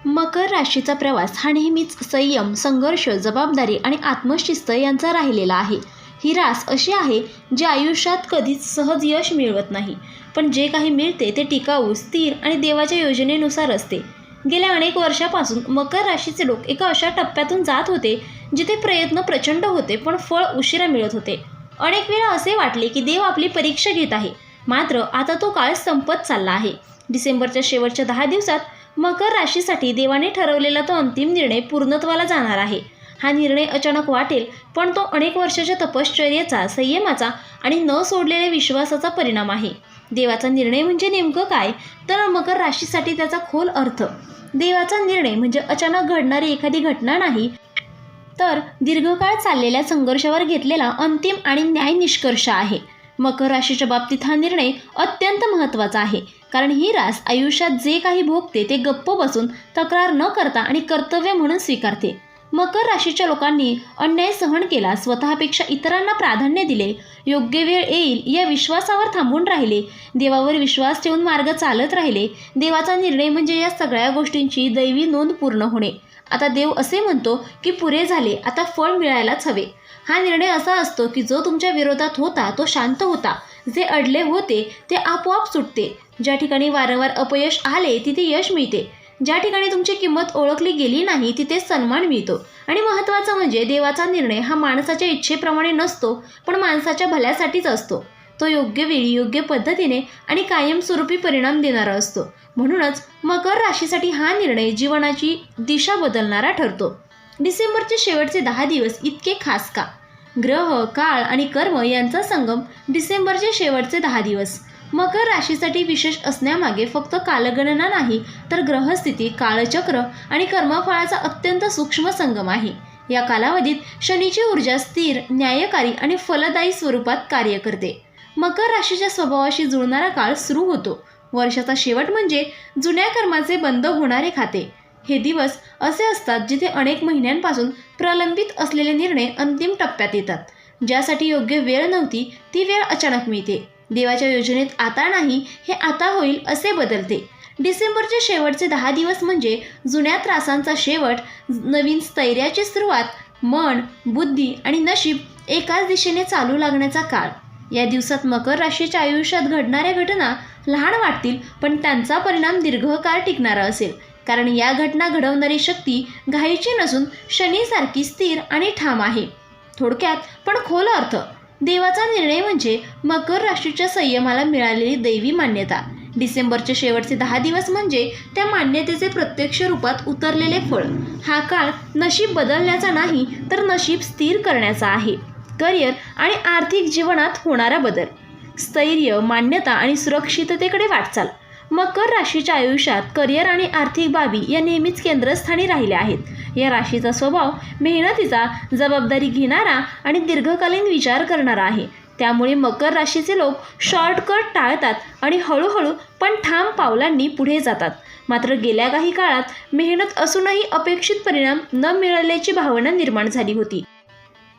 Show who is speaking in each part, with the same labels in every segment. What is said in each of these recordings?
Speaker 1: मकर राशीचा प्रवास हा नेहमीच संयम, संघर्ष, जबाबदारी आणि आत्मशिस्त यांचा राहिलेला आहे. ही रास अशी आहे जी आयुष्यात कधीच सहज यश मिळवत नाही, पण जे काही मिळते ते टिकाऊ, स्थिर आणि देवाच्या योजनेनुसार असते. गेल्या अनेक वर्षापासून मकर राशीचे लोक एका अशा टप्प्यातून जात होते जिथे प्रयत्न प्रचंड होते पण फळ उशिरा मिळत होते. अनेक वेळा असे वाटले की देव आपली परीक्षा घेत आहे, मात्र आता तो काळ संपत चालला आहे. डिसेंबरच्या शेवटच्या 10 दिवसात मकर राशीसाठी देवाने ठरवलेला तो अंतिम निर्णय पूर्णत्वाला जाणार आहे. हा निर्णय अचानक वाटेल, पण तो अनेक वर्षाच्या तपश्चर्येचा, संयमाचा आणि न सोडलेल्या विश्वासाचा परिणाम आहे. देवाचा निर्णय म्हणजे नेमकं काय, तर मकर राशीसाठी त्याचा खोल अर्थ. देवाचा निर्णय म्हणजे अचानक घडणारी एखादी घटना नाही, तर दीर्घकाळ चाललेल्या संघर्षावर घेतलेला अंतिम आणि न्याय निष्कर्ष आहे. मकर राशीच्या बाबतीत हा निर्णय अत्यंत महत्त्वाचा आहे, कारण ही रास आयुष्यात जे काही भोगते ते गप्प बसून, तक्रार न करता आणि कर्तव्य म्हणून स्वीकारते. मकर राशीच्या लोकांनी अन्याय सहन केला, स्वतःपेक्षा इतरांना प्राधान्य दिले, योग्य वेळ येईल या विश्वासावर थांबून राहिले, देवावर विश्वास ठेवून मार्ग चालत राहिले. देवाचा निर्णय म्हणजे या सगळ्या गोष्टींची दैवी नोंद पूर्ण होणे. आता देव असे म्हणतो की पुरे झाले, आता फळ मिळायलाच हवे. हा निर्णय असा असतो की जो तुमच्या विरोधात होता तो शांत होता, जे अडले होते ते आपोआप सुटते, ज्या ठिकाणी वारंवार अपयश आले तिथे यश मिळते, ज्या ठिकाणी तुमची किंमत ओळखली गेली नाही तिथे सन्मान मिळतो. आणि महत्त्वाचं म्हणजे देवाचा निर्णय हा माणसाच्या इच्छेप्रमाणे नसतो, पण माणसाच्या भल्यासाठीच असतो. तो योग्य वेळी, योग्य पद्धतीने आणि कायमस्वरूपी परिणाम देणारा असतो. म्हणूनच मकर राशीसाठी हा निर्णय जीवनाची दिशा बदलणारा ठरतो. डिसेंबरचे शेवटचे 10 दिवस इतके खास का? ग्रह, काळ आणि कर्म यांचा संगम. डिसेंबरचे शेवटचे 10 दिवस मकर राशीसाठी विशेष असण्यामागे फक्त कालगणना नाही, तर ग्रहस्थिती, काळचक्र आणि कर्मफळाचा अत्यंत सूक्ष्म संगम आहे. या कालावधीत शनीची ऊर्जा स्थिर, न्यायकारी आणि फलदायी स्वरूपात कार्य करते. मकर राशीच्या स्वभावाशी जुळणारा काळ सुरू होतो. वर्षाचा शेवट म्हणजे जुन्या कर्माचे बंद होणारे खाते. हे दिवस असे असतात जिथे अनेक महिन्यांपासून प्रलंबित असलेले निर्णय अंतिम टप्प्यात येतात. ज्यासाठी योग्य वेळ नव्हती ती वेळ अचानक मिळते. देवाच्या योजनेत आता नाही, हे आता होईल असे बदलते. डिसेंबरचे शेवटचे 10 दिवस म्हणजे जुन्या त्रासांचा शेवट, नवीन स्थैर्याची सुरुवात, मन, बुद्धी आणि नशीब एकाच दिशेने चालू लागण्याचा काळ. या दिवसात मकर राशीच्या आयुष्यात घडणाऱ्या घटना लहान वाटतील, पण त्यांचा परिणाम दीर्घकाळ टिकणारा असेल, कारण या घटना घडवणारी शक्ती घाईची नसून शनीसारखी स्थिर आणि ठाम आहे. थोडक्यात पण खोल अर्थ, देवाचा निर्णय म्हणजे मकर राशीच्या संयमाला मिळालेली दैवी मान्यता. डिसेंबरचे शेवटचे 10 दिवस म्हणजे त्या मान्यतेचे प्रत्यक्ष रूपात उतरलेले फळ. हा काळ नशीब बदलण्याचा नाही, तर नशीब स्थिर करण्याचा आहे. करिअर आणि आर्थिक जीवनात होणारा बदल, स्थैर्य, मान्यता आणि सुरक्षिततेकडे वाटचाल. मकर राशीच्या आयुष्यात करिअर आणि आर्थिक बाबी या नेहमीच केंद्रस्थानी राहिल्या आहेत. या राशीचा स्वभाव मेहनतीचा, जबाबदारी घेणारा आणि दीर्घकालीन विचार करणारा आहे. त्यामुळे मकर राशीचे लोक शॉर्टकट टाळतात आणि हळूहळू पण ठाम पावलांनी पुढे जातात. मात्र गेल्या काही काळात मेहनत असूनही अपेक्षित परिणाम न मिळाल्याची भावना निर्माण झाली होती.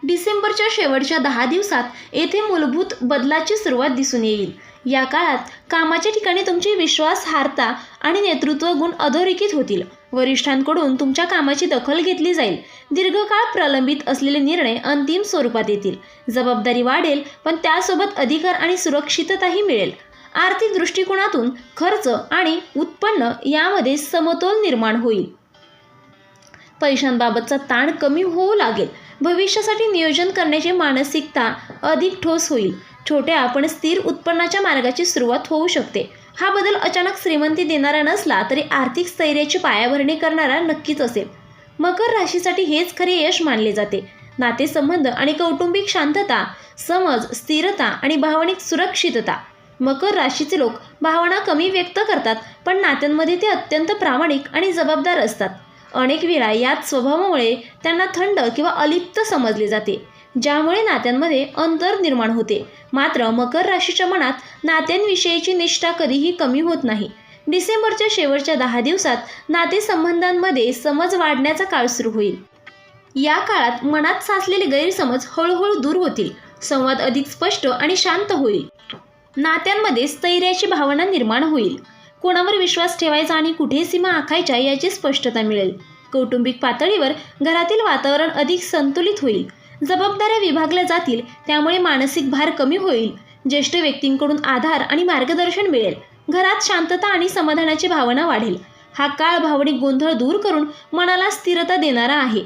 Speaker 1: डिसेंबरच्या शेवटच्या 10 दिवसात येथे मूलभूत बदलाची सुरुवात दिसून येईल. या काळात कामाच्या ठिकाणी तुमची विश्वासार्हता आणि नेतृत्व गुण अधोरेखित होतील. वरिष्ठांकडून तुमच्या कामाची दखल घेतली जाईल. दीर्घकाळ प्रलंबित असलेले निर्णय अंतिम स्वरूपात येतील. जबाबदारी वाढेल, पण त्यासोबत अधिकार आणि सुरक्षितताही मिळेल. आर्थिक दृष्टिकोनातून खर्च आणि उत्पन्न यामध्ये समतोल निर्माण होईल. पैशांबाबतचा ताण कमी होऊ लागेल. भविष्यासाठी नियोजन करण्याची मानसिकता अधिक ठोस होईल. छोट्या पण स्थिर उत्पन्नाच्या मार्गाची सुरुवात होऊ शकते. हा बदल अचानक श्रीमंती देणारा नसला तरी आर्थिक स्थैर्याची पायाभरणी करणारा नक्कीच असेल. मकर राशीसाठी हेच खरे यश मानले जाते. नातेसंबंध आणि कौटुंबिक शांतता, समज, स्थिरता आणि भावनिक सुरक्षितता. मकर राशीचे लोक भावना कमी व्यक्त करतात, पण नात्यांमध्ये ते अत्यंत प्रामाणिक आणि जबाबदार असतात. अनेक वेळा याच स्वभावामुळे त्यांना थंड किंवा अलिप्त समजले जाते, ज्यामुळे नात्यांमध्ये अंतर निर्माण होते. मात्र मकर राशीच्या मनात नात्यांविषयीची निष्ठा कधीही कमी होत नाही. डिसेंबरच्या शेवटच्या 10 दिवसात नातेसंबंधांमध्ये समज वाढण्याचा काळ सुरू होईल. या काळात मनात साचलेले गैरसमज हळूहळू दूर होतील. संवाद अधिक स्पष्ट आणि शांत होईल. नात्यांमध्ये स्थैर्याची भावना निर्माण होईल. कोणावर विश्वास ठेवायचा आणि कुठे सीमा आखायच्या याची स्पष्टता मिळेल. कौटुंबिक पातळीवर घरातील वातावरण अधिक संतुलित होईल. जबाबदाऱ्या विभागल्या जातील, त्यामुळे मानसिक भार कमी होईल. ज्येष्ठ व्यक्तींकडून आधार आणि मार्गदर्शन मिळेल. घरात शांतता आणि समाधानाची भावना वाढेल. हा काळ भावनिक गोंधळ दूर करून मनाला स्थिरता देणारा आहे.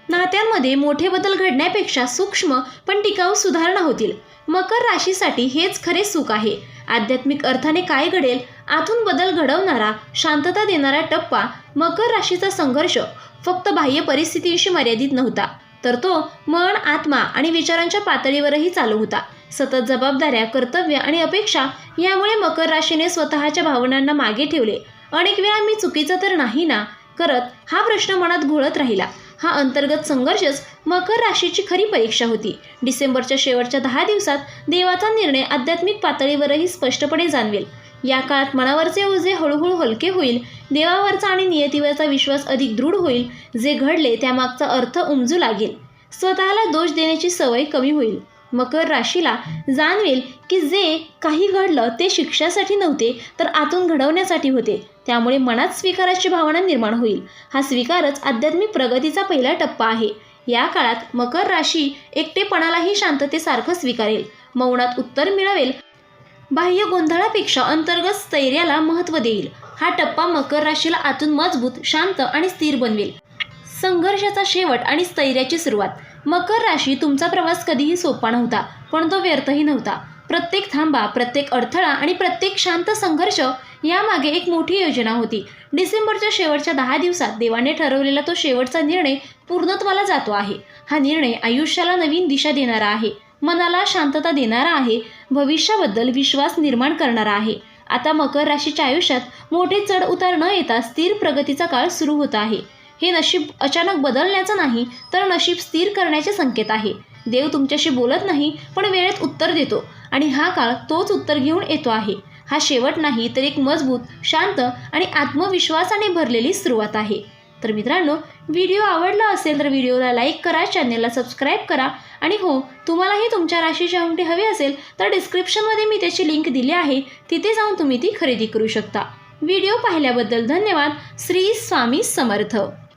Speaker 1: नात्यांमध्ये मोठे बदल घडण्यापेक्षा सूक्ष्म पण टिकाऊ सुधारणा होतील. मकर राशीसाठी हेच खरे सुख आहे. आध्यात्मिक अर्थाने काय घडेल? आतून बदल घडवणारा, शांतता देणारा टप्पा. मकर राशीचा संघर्ष फक्त बाह्य परिस्थितींशी मर्यादित नव्हता, तर तो मन, आत्मा आणि विचारांच्या पातळीवरही चालू होता. सतत जबाबदाऱ्या, कर्तव्य आणि अपेक्षा यामुळे मकर राशीने स्वतःच्या भावनांना मागे ठेवले. अनेक वेळा मी चुकीचं तर नाही ना करत हा प्रश्न मनात घोळत राहिला. हा अंतर्गत संघर्षच मकर राशीची खरी परीक्षा होती. डिसेंबरच्या शेवटच्या 10 दिवसात देवाचा निर्णय आध्यात्मिक पातळीवरही स्पष्टपणे जाणवेल. या काळात मनावरचे ओझे हळूहळू हलके होईल. देवावरचा आणि नियतीवरचा विश्वास अधिक दृढ होईल. जे घडले त्यामागचा अर्थ उमजू लागेल. स्वतःला दोष देण्याची सवय कमी होईल. मकर राशीला जाणवेल की जे काही घडलं ते शिक्षासाठी नव्हते, तर आतून घडवण्यासाठी होते. त्यामुळे मनात स्वीकाराची भावना निर्माण होईल. हा स्वीकारच आध्यात्मिक प्रगतीचा पहिला टप्पा आहे. या काळात मकर राशी एकटेपणालाही शांततेसारखं स्वीकारेल. मौनात उत्तर मिळवेल. बाह्य गोंधळापेक्षा अंतर्गत स्थैर्याला महत्त्व देईल. हा टप्पा मकर राशीला आतून मजबूत, शांत आणि स्थिर बनवेल. संघर्षाचा शेवट आणि स्थैर्याची सुरुवात. मकर राशी, तुमचा प्रवास कधीही सोपा नव्हता, पण तो व्यर्थही नव्हता. प्रत्येक थांबा, प्रत्येक अडथळा आणि प्रत्येक शांत संघर्ष यामागे एक मोठी योजना होती. डिसेंबरच्या शेवटच्या 10 दिवसात देवाने ठरवलेला तो शेवटचा निर्णय पूर्णत्वाला जातो आहे. हा निर्णय आयुष्याला नवीन दिशा देणारा आहे. मनाला शांतता देणारा आहे. भविष्याबद्दल विश्वास निर्माण करणारा आहे. आता मकर राशीच्या आयुष्यात मोठे चढ उतार न येता स्थिर प्रगतीचा काळ सुरू होत आहे. हे नशीब अचानक बदलण्याचं नाही, तर नशीब स्थिर करण्याचे संकेत आहे. देव तुमच्याशी बोलत नाही, पण वेळेत उत्तर देतो आणि हा काळ तोच उत्तर घेऊन येतो आहे. हा शेवट नाही, तर एक मजबूत, शांत आणि आत्मविश्वासाने भरलेली सुरुवात आहे. तर मित्रांनो, व्हिडिओ आवडला असेल तर व्हिडिओला लाईक करा, चॅनलला सबस्क्राईब करा आणि हो, तुम्हालाही तुमच्या राशीची अंगठी हवी असेल तर डिस्क्रिप्शनमध्ये मी त्याची लिंक दिली आहे. तिथे जाऊन तुम्ही ती खरेदी करू शकता. व्हिडिओ पाहिल्याबद्दल धन्यवाद. श्री स्वामी समर्थ.